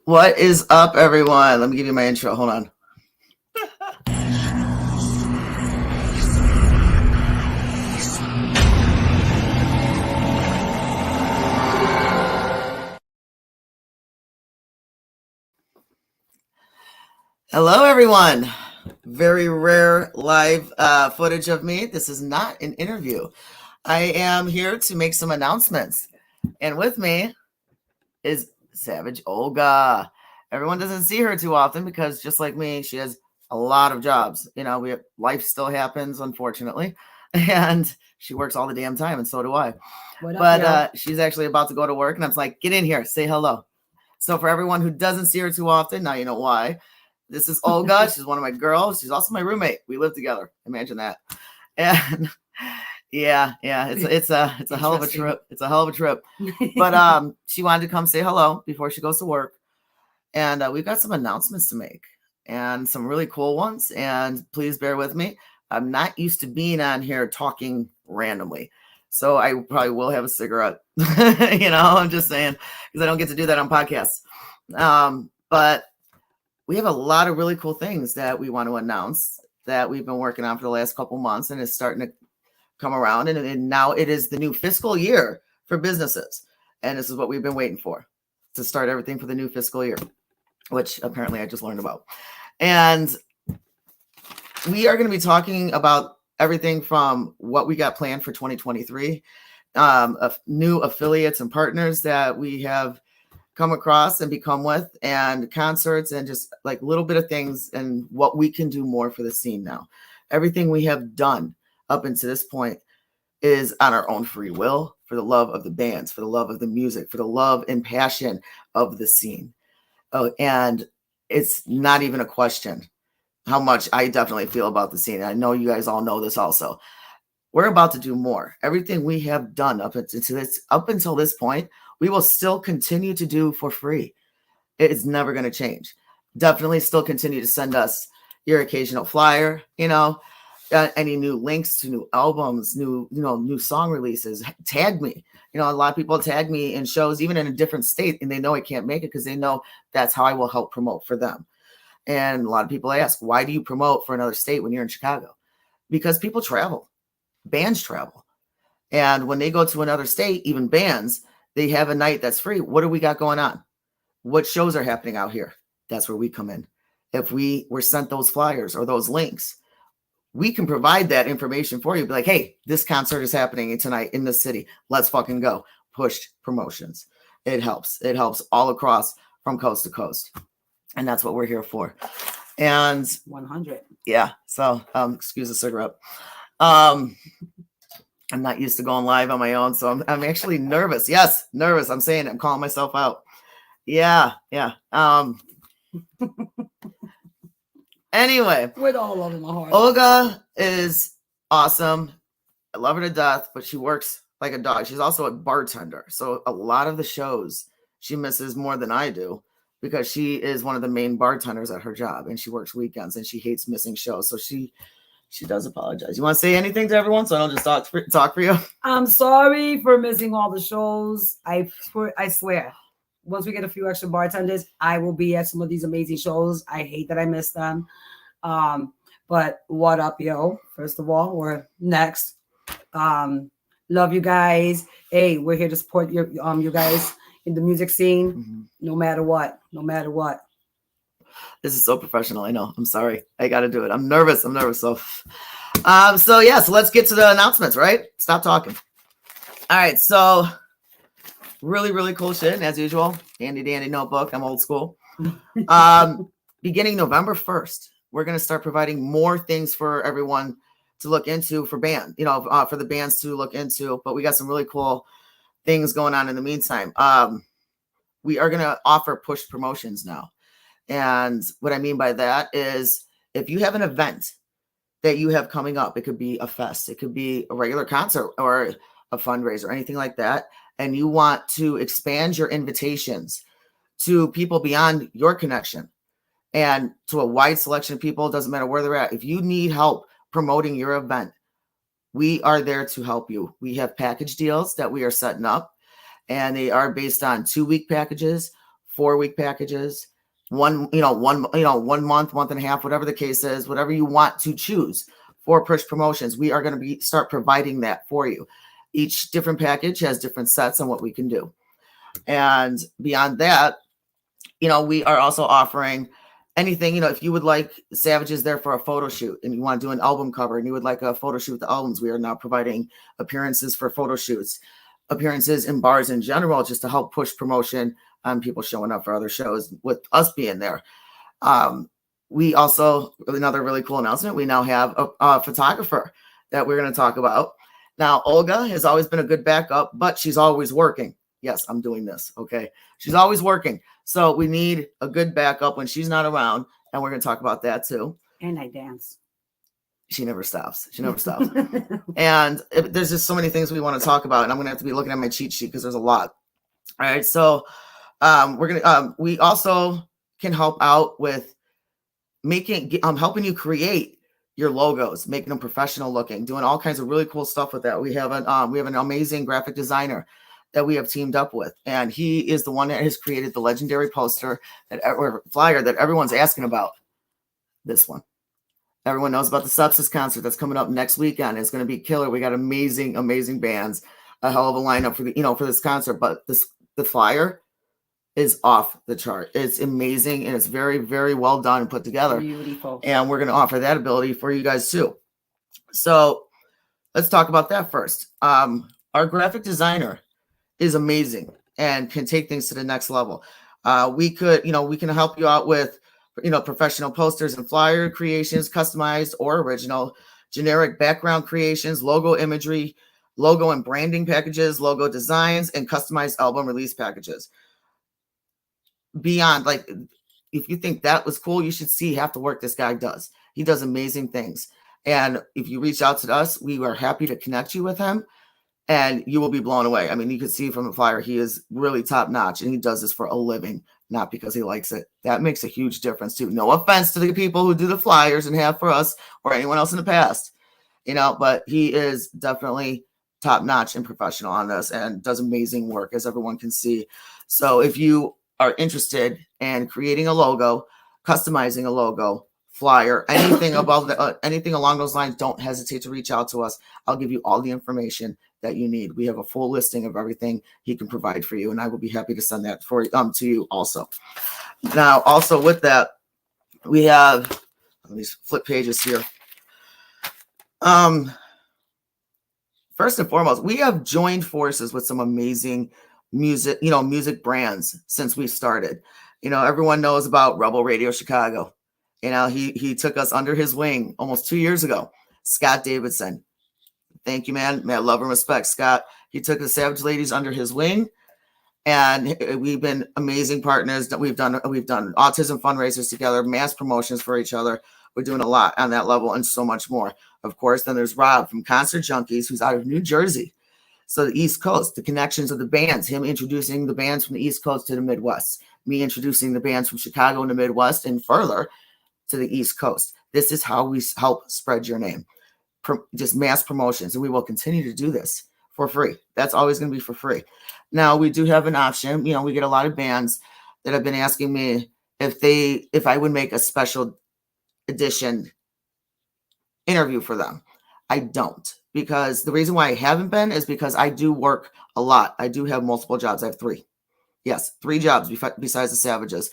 What is up, everyone? Let me give you my intro. Hold on. Hello, everyone. Very rare live footage of me. This is not an interview. I am here to make some announcements. And with me is Savage Olga. Everyone doesn't see her too often because, just like me, she has a lot of jobs. You know, life still happens, unfortunately, and she works all the damn time, and so do I. But she's actually about to go to work, and I'm like, get in here, say hello. So for everyone who doesn't see her too often, now you know why. This is Olga. She's one of my girls. She's also my roommate. We live together. Imagine that. And yeah, it's a hell of a trip. It's a hell of a trip. But she wanted to come say hello before she goes to work. And we've got some announcements to make and some really cool ones. And please bear with me. I'm not used to being on here talking randomly. So I probably will have a cigarette. I'm just saying, because I don't get to do that on podcasts. But we have a lot of really cool things that we want to announce that we've been working on for the last couple months, and it's starting to come around. And now it is the new fiscal year for businesses. And this is what we've been waiting for, to start everything for the new fiscal year, which apparently I just learned about. And we are going to be talking about everything from what we got planned for 2023, new affiliates and partners that we have come across and become with, and concerts, and just like a little bit of things and what we can do more for the scene now. Everything we have done up until this point is on our own free will, for the love of the bands, for the love of the music, for the love and passion of the scene. Oh, and it's not even a question how much I definitely feel about the scene. I know you guys all know this also. We're about to do more. Everything we have done up until this point, we will still continue to do for free. It is never going to change. Definitely still continue to send us your occasional flyer, any new links to new albums, new song releases. Tag me. A lot of people tag me in shows, even in a different state, and they know I can't make it because they know that's how I will help promote for them. And a lot of people ask, why do you promote for another state when you're in Chicago? Because people travel. Bands travel. And when they go to another state, even bands, they have a night that's free. What do we got going on? What shows are happening out here? That's where we come in. If we were sent those flyers or those links, we can provide that information for you. Be like, hey, this concert is happening tonight in the city. Let's fucking go. Push promotions. It helps. It helps all across from coast to coast. And that's what we're here for. And 100. Yeah. So excuse the cigarette. I'm not used to going live on my own, so I'm actually nervous. Yes, nervous. I'm saying it. I'm calling myself out. Yeah. Anyway, with all love in my heart, Olga is awesome. I love her to death, but she works like a dog. She's also a bartender, so a lot of the shows she misses more than I do because she is one of the main bartenders at her job, and she works weekends, and she hates missing shows. So she does apologize. You want to say anything to everyone so I don't just talk for you? I'm sorry for missing all the shows. I swear, once we get a few extra bartenders, I will be at some of these amazing shows. I hate that I missed them. But what up, yo? First of all, we're next. Love you guys. Hey, we're here to support you guys in the music scene, no matter what. This is so professional. I know. I'm sorry. I got to do it. I'm nervous. So let's get to the announcements, right? Stop talking. All right. So really, really cool shit. And as usual, handy dandy notebook. I'm old school. Beginning November 1st, we're going to start providing more things for everyone to look into for for the bands to look into. But we got some really cool things going on in the meantime. We are going to offer push promotions now. And what I mean by that is if you have an event that you have coming up, it could be a fest, it could be a regular concert or a fundraiser, anything like that, and you want to expand your invitations to people beyond your connection and to a wide selection of people, doesn't matter where they're at. If you need help promoting your event, we are there to help you. We have package deals that we are setting up, and they are based on 2-week packages, 4-week packages, one month and a half, whatever the case is, whatever you want to choose for push promotions. We are going to start providing that for you. Each different package has different sets on what we can do. And beyond that, we are also offering anything, if you would like Savages there for a photo shoot and you want to do an album cover and you would like a photo shoot with the albums, we are now providing appearances for photo shoots, appearances in bars in general, just to help push promotion on people showing up for other shows with us being there. We also, another really cool announcement, we now have a photographer that we're going to talk about. Now, Olga has always been a good backup, but she's always working. Yes, I'm doing this. Okay. She's always working. So we need a good backup when she's not around. And we're going to talk about that too. And I dance. She never stops. She never stops. And there's just so many things we want to talk about. And I'm going to have to be looking at my cheat sheet because there's a lot. All right. So we also can help out with helping you create your logos, making them professional looking, doing all kinds of really cool stuff with that. We have an amazing graphic designer that we have teamed up with, and he is the one that has created the legendary poster or flyer that everyone's asking about. This one, everyone knows about the Sepsis concert that's coming up next weekend. It's going to be killer. We got amazing bands, a hell of a lineup for this concert. But the flyer is off the chart. It's amazing and it's very, very well done and put together. Beautiful. And we're going to offer that ability for you guys too. So let's talk about that first. Our graphic designer is amazing and can take things to the next level. We can help you out with, professional posters and flyer creations, customized or original, generic background creations, logo imagery, logo and branding packages, logo designs, and customized album release packages. Beyond, like, if you think that was cool, you should see half the work this guy does. He does amazing things. And if you reach out to us, we are happy to connect you with him. And you will be blown away. I mean, you can see from the flyer, he is really top notch and he does this for a living, not because he likes it. That makes a huge difference too. No offense to the people who do the flyers and have for us or anyone else in the past, but he is definitely top notch and professional on this and does amazing work, as everyone can see. So if you are interested in creating a logo, customizing a logo, flyer, anything anything along those lines, don't hesitate to reach out to us. I'll give you all the information that you need. We have a full listing of everything he can provide for you, and I will be happy to send that to you also. Now, also with that, we have these flip pages here. First and foremost, we have joined forces with some amazing music brands since we started. Everyone knows about Rebel Radio Chicago. He took us under his wing almost 2 years ago. Scott Davidson. Thank you, man. May I love and respect Scott. He took the Savage Ladies under his wing, and we've been amazing partners. We've done autism fundraisers together, mass promotions for each other. We're doing a lot on that level and so much more. Of course, then there's Rob from Concert Junkies, who's out of New Jersey. So the East Coast, the connections of the bands, him introducing the bands from the East Coast to the Midwest, me introducing the bands from Chicago and the Midwest and further to the East Coast. This is how we help spread your name. Just mass promotions, and we will continue to do this for free. That's always going to be for free. Now, we do have an option. We get a lot of bands that have been asking me if I would make a special edition interview for them. I don't, because the reason why I haven't been is because I do work a lot. I do have multiple jobs. I have 3. Yes, 3 jobs besides the Savages.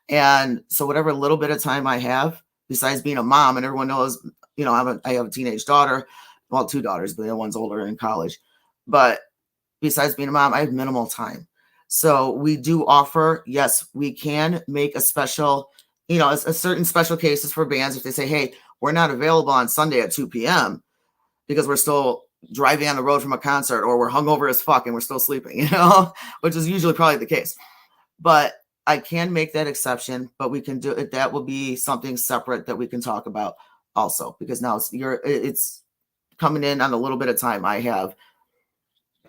And so whatever little bit of time I have, besides being a mom, and everyone knows, I have a teenage daughter, well, 2 daughters, but the one's older in college. But besides being a mom, I have minimal time. So we do offer, yes, we can make a special, a certain special cases for bands. If they say, hey, we're not available on Sunday at 2 p.m. because we're still driving on the road from a concert, or we're hungover as fuck and we're still sleeping, which is usually probably the case. But I can make that exception, but we can do it. That will be something separate that we can talk about also, because now it's coming in on a little bit of time I have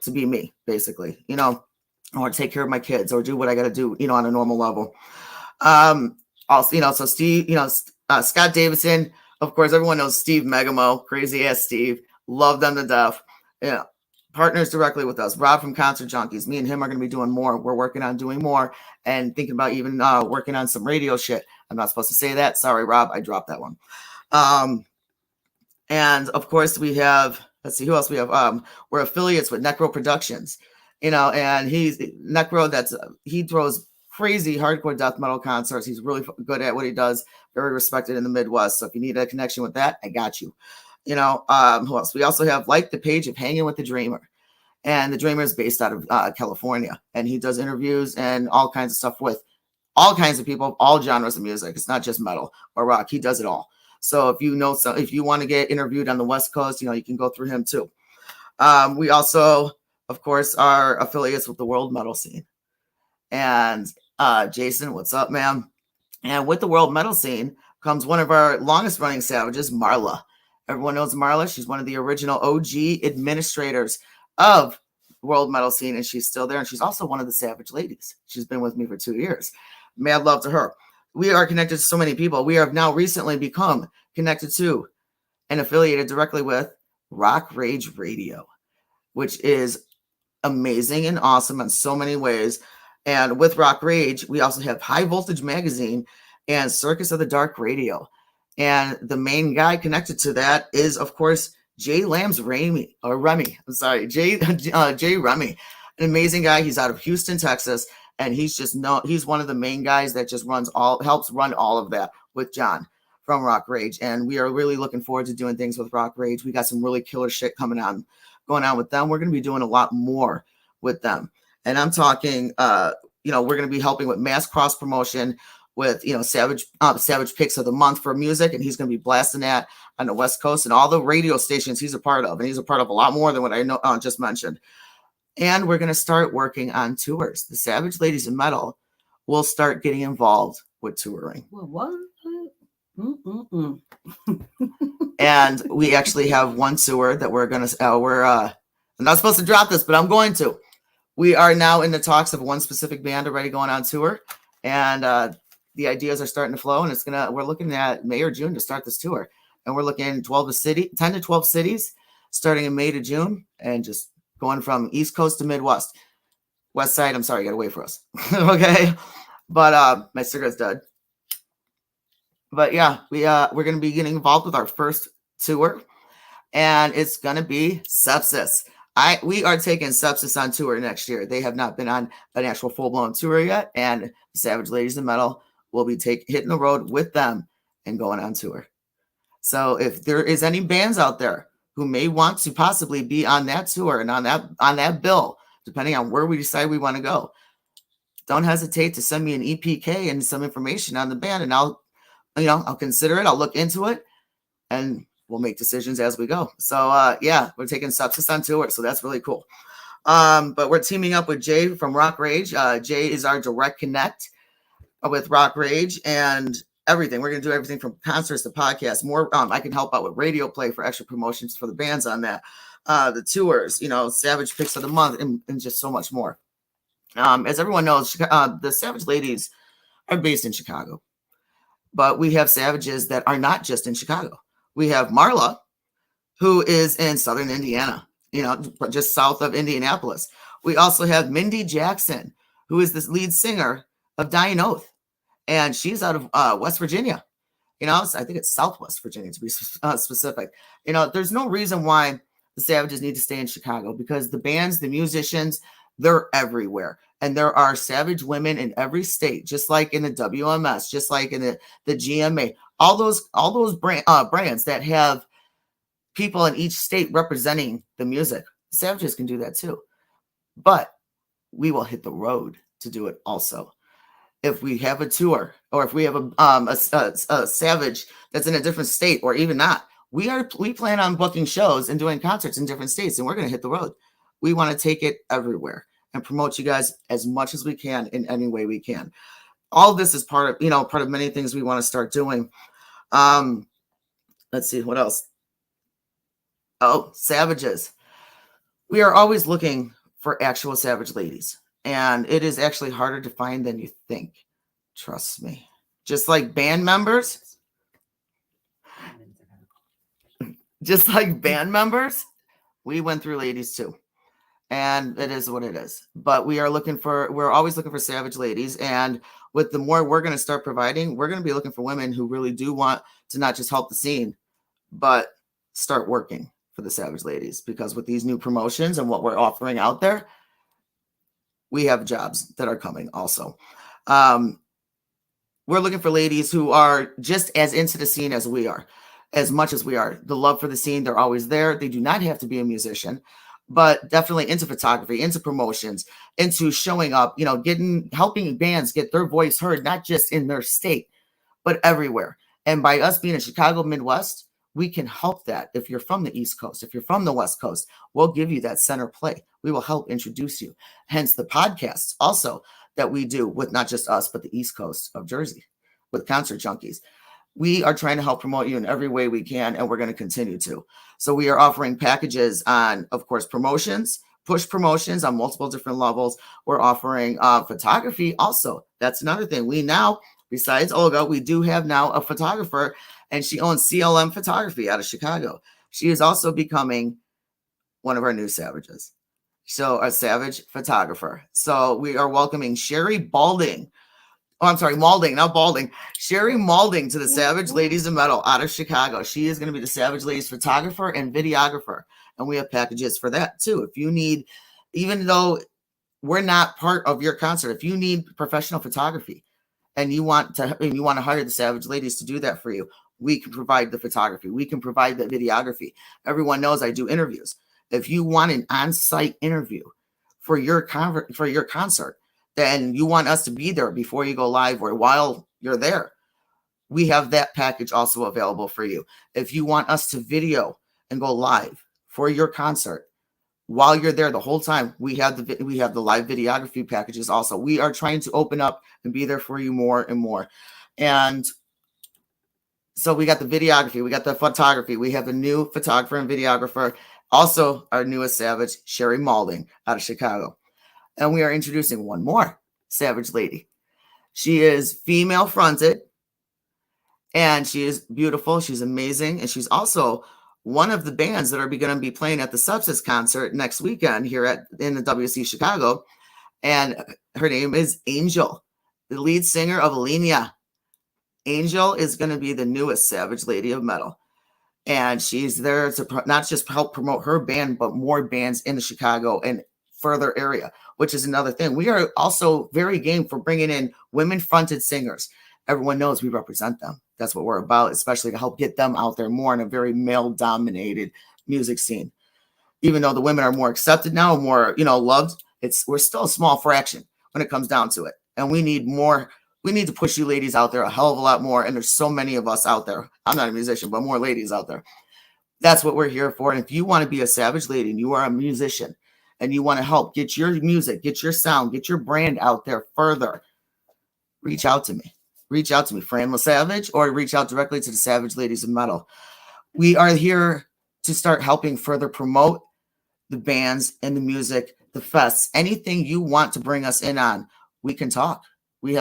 to be me, basically, or take care of my kids or do what I got to do, on a normal level. Also, so Steve, Scott Davidson, of course, everyone knows Steve Megamo, crazy ass Steve, love them to death. partners directly with us. Rob from Concert Junkies. Me and him are going to be doing more. We're working on doing more and thinking about even working on some radio shit. I'm not supposed to say that. Sorry, Rob. I dropped that one. And of course we have, let's see who else we have. We're affiliates with Necro Productions, and he's Necro. He throws crazy hardcore death metal concerts. He's really good at what he does. Very respected in the Midwest. So if you need a connection with that, I got you. Who else? We also have the page of Hanging with the Dreamer. And the Dreamer is based out of California. And he does interviews and all kinds of stuff with all kinds of people, all genres of music. It's not just metal or rock. He does it all. So if you want to get interviewed on the West Coast, you can go through him too. We also, of course, are affiliates with the world metal scene. And Jason, what's up, man? And with the world metal scene comes one of our longest running savages, Marla. Everyone knows Marla. She's one of the original OG administrators of world metal scene, and she's still there. And she's also one of the Savage Ladies. She's been with me for 2 years. Mad love to her. We are connected to so many people. We have now recently become connected to and affiliated directly with Rock Rage Radio, which is amazing and awesome in so many ways. And with Rock Rage, we also have High Voltage Magazine and Circus of the Dark Radio. And the main guy connected to that is, of course, Jay Lamb's Remy. Jay Remy, an amazing guy. He's out of Houston, Texas. And he's one of the main guys that just helps run all of that with John from Rock Rage. And we are really looking forward to doing things with Rock Rage. We got some really killer shit going on with them. We're going to be doing a lot more with them. And I'm talking, we're going to be helping with mass cross promotion with, Savage Picks of the Month for music. And he's going to be blasting that on the West Coast and all the radio stations he's a part of. And he's a part of a lot more than what I just mentioned. And we're going to start working on tours. The Savage Ladies of Metal will start getting involved with touring. What? And we actually have one tour that we're going to, I'm not supposed to drop this, but I'm going to. We are now in the talks of one specific band already going on tour. And the ideas are starting to flow. And we're looking at May or June to start this tour. And we're looking at 10 to 12 cities starting in May to June and just going from East Coast to Midwest. West Side, I'm sorry, you got to wait for us. Okay. But my cigarette's dead. But yeah, we're going to be getting involved with our first tour. And it's going to be Sepsis. We are taking Sepsis on tour next year. They have not been on an actual full-blown tour yet. And Savage Ladies of Metal will be hitting the road with them and going on tour. So if there is any bands out there who may want to possibly be on that tour and on that bill, depending on where we decide we want to go, don't hesitate to send me an EPK and some information on the band, and I'll consider it. I'll look into it, and we'll make decisions as we go. So we're taking Sepsis on tour, so that's really cool. But we're teaming up with Jay from Rock Rage. Jay is our direct connect with Rock Rage and everything. We're going to do everything from concerts to podcasts. More, I can help out with radio play for extra promotions for the bands on that. The tours, Savage Picks of the Month, and just so much more. As everyone knows, the Savage Ladies are based in Chicago. But we have Savages that are not just in Chicago. We have Marla, who is in Southern Indiana, just south of Indianapolis. We also have Mindy Jackson, who is the lead singer of Dying Oath. And she's out of West Virginia. I think it's Southwest Virginia to be specific. There's no reason why the Savages need to stay in Chicago, because the bands, the musicians, they're everywhere. And there are Savage women in every state, just like in the WMS, just like in the GMA, all those brands that have people in each state representing the music. Savages can do that too. But we will hit the road to do it also. If we have a tour, or if we have a Savage that's in a different state, or even not, we plan on booking shows and doing concerts in different states, and we're going to hit the road. We want to take it everywhere and promote you guys as much as we can in any way we can. All of this is part of many things we want to start doing. Let's see what else. Oh, Savages. We are always looking for actual Savage ladies. And it is actually harder to find than you think. Trust me. Just like band members. We went through ladies too. and it is what it is. But we're always looking for savage ladies. And with the more we're going to start providing, we're going to be looking for women who really do want to not just help the scene, but start working for the savage ladies. Because with these new promotions and what we're offering out there, we have jobs that are coming also. We're looking for ladies who are just as into the scene as we are, as much as we are. The love for the scene, they're always there. They do not have to be a musician, but definitely into photography, into promotions, into showing up, helping bands get their voice heard, not just in their state, but everywhere. And by us being in Chicago Midwest, we can help that. If you're from the East Coast, if you're from the West Coast, we'll give you that center play. We will help introduce you. Hence the podcasts also that we do with not just us, but the East Coast of Jersey with Concert Junkies. We are trying to help promote you in every way we can, and we're going to continue to. So we are offering packages on, of course, promotions, push promotions on multiple different levels. We're offering photography also. That's another thing. We now, besides Olga, we do have now a photographer, and she owns CLM Photography out of Chicago. She is also becoming one of our new savages. So a savage photographer. So we are welcoming Sherry Balding. Oh, I'm sorry, Malding, not Balding. Sherry Malding to the Savage Ladies of Metal out of Chicago. She is going to be the Savage Ladies photographer and videographer. And we have packages for that too. If you need, even though we're not part of your concert, if you need professional photography and you want to hire the Savage Ladies to do that for you, we can provide the photography. We can provide the videography. Everyone knows I do interviews. If you want an on-site interview for your concert, then you want us to be there before you go live or while you're there, we have that package also available for you. If you want us to video and go live for your concert while you're there the whole time, we have the live videography packages also. We are trying to open up and be there for you more and more. And so we got the videography, we got the photography, we have a new photographer and videographer, also our newest savage, Sherry Malding out of Chicago. And we are introducing one more savage lady. She is female fronted and she is beautiful. She's amazing. And she's also one of the bands that are going to be playing at the Substance concert next weekend here in the WC Chicago. And her name is Angel, the lead singer of Alenia. Angel is going to be the newest savage lady of metal. And she's there to not just help promote her band, but more bands in the Chicago and further area, which is another thing. We are also very game for bringing in women-fronted singers. Everyone knows we represent them. That's what we're about, especially to help get them out there more in a very male-dominated music scene. Even though the women are more accepted now, more loved, we're still a small fraction when it comes down to it. And we need more. We need to push you ladies out there a hell of a lot more. And there's so many of us out there. I'm not a musician, but more ladies out there. That's what we're here for. And if you want to be a savage lady and you are a musician and you want to help get your music, get your sound, get your brand out there further, reach out to me. Reach out to me, Fran LaSavage, or reach out directly to the Savage Ladies of Metal. We are here to start helping further promote the bands and the music, the fests, anything you want to bring us in on, we can talk. We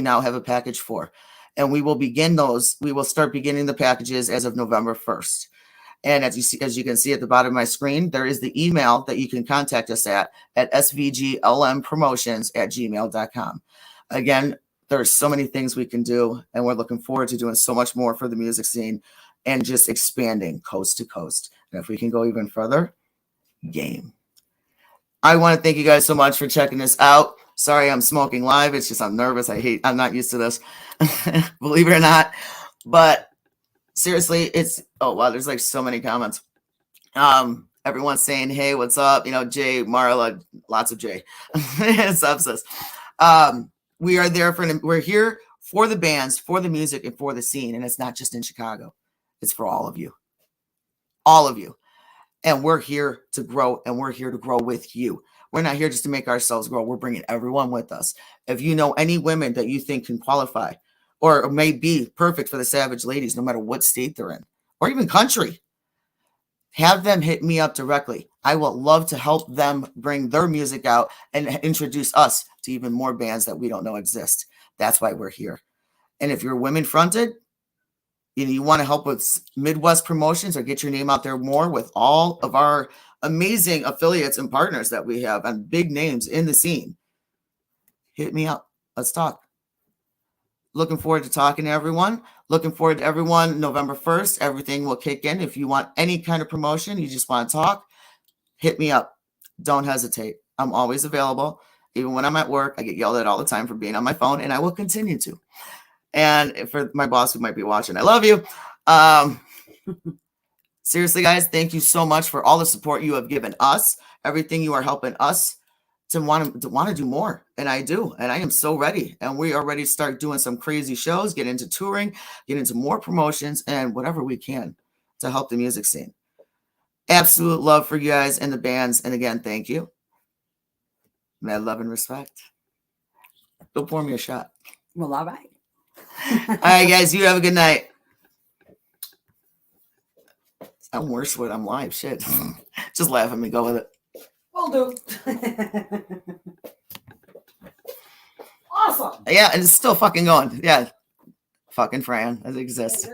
now have a package for, and we will begin those. We will start beginning the packages as of November 1st. And as you can see at the bottom of my screen, there is the email that you can contact us at svglmpromotions@gmail.com. Again, there's so many things we can do, and we're looking forward to doing so much more for the music scene and just expanding coast to coast. And if we can go even further, game. I want to thank you guys so much for checking this out. Sorry, I'm smoking live. It's just I'm nervous. I'm not used to this, believe it or not. But seriously, oh wow, there's like so many comments. Everyone's saying, hey, what's up? Jay, Marla, lots of Jay. What's up, sis? We're here for the bands, for the music, and for the scene. And it's not just in Chicago. It's for all of you. All of you. And we're here to grow, and we're here to grow with you. We're not here just to make ourselves grow. We're bringing everyone with us. If you know any women that you think can qualify or may be perfect for the Savage Ladies, no matter what state they're in, or even country, have them hit me up directly. I will love to help them bring their music out and introduce us to even more bands that we don't know exist. That's why we're here. And if you're women fronted, you want to help with Midwest promotions or get your name out there more with all of our amazing affiliates and partners that we have and big names in the scene, hit me up. Let's talk. Looking forward to talking to everyone. Looking forward to everyone. November 1st, everything will kick in. If you want any kind of promotion, you just want to talk, hit me up. Don't hesitate. I'm always available. Even when I'm at work, I get yelled at all the time for being on my phone, and I will continue to. And for my boss who might be watching, I love you. Seriously, guys, thank you so much for all the support you have given us, everything you are helping us to want to do more. And I do. And I am so ready. And we are ready to start doing some crazy shows, get into touring, get into more promotions, and whatever we can to help the music scene. Absolute love for you guys and the bands. And again, thank you. Mad love and respect. Go pour me a shot. Well, all right. All right, guys, you have a good night. I'm worse when I'm live. Shit. Just laugh at me. Go with it. Will do. Awesome. Yeah, and it's still fucking going. Yeah. Fucking Fran. It exists.